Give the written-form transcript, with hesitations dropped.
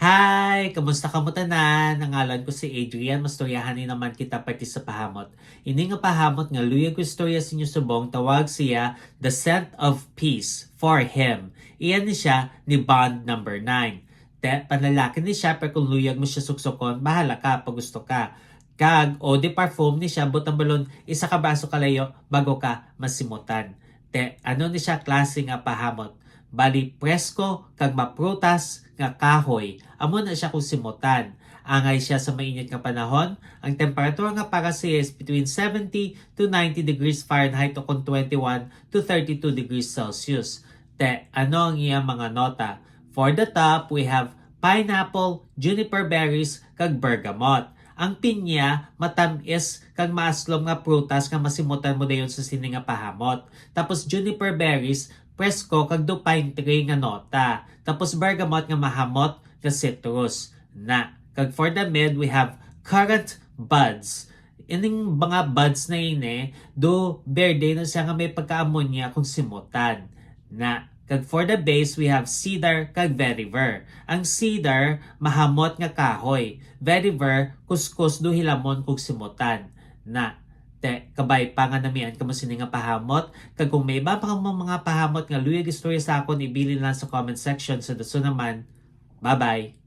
Hi! Kamusta ka mo tanan? Nangalan ko si Adrian, mastoryahanin naman kita pati sa pahamot. Ini nga pahamot nga luyag ko istorya sa inyo subong, tawag siya The Scent of Peace for Him. Iyan ni siya ni Bond number 9. Panlalaki ni siya, pero kung luyag mo siya suksokon, bahala ka pag gusto ka. Kag o di parfum ni siya, butang balon, isa ka baso kalayo bago ka masimutan. Ano ni siya klase nga pahamot? Bali presko kag maprutas nga kahoy. Amo na siya kung simutan. Angay siya sa mainit nga panahon. Ang temperatura nga para siya is between 70 to 90 degrees Fahrenheit o kung 21 to 32 degrees Celsius. Ano ang iyang mga nota? For the top, we have pineapple, juniper berries, kag bergamot. Ang pinya, matamis kag maaslom nga prutas nga masimutan mo dayon sa sini nga pahamot. Tapos juniper berries, presko kag do pine tree nga nota. Tapos bergamot nga mahamot nga citrus. Kag for the mid, we have currant buds. Ining mga buds na ini, do verde na siya nga may pagka-ammonia kung simutan. Kag for the base, we have cedar kag vetiver. Ang cedar, mahamot nga kahoy. Vetiver, kuskus do hilamon kung simutan. Kabay pa nga namian ka mo sini nga pahamot. Kag kung may iba pa mga pahamot nga luyag istorya sa akon, ibili lang sa comment section sa daso naman. Bye-bye!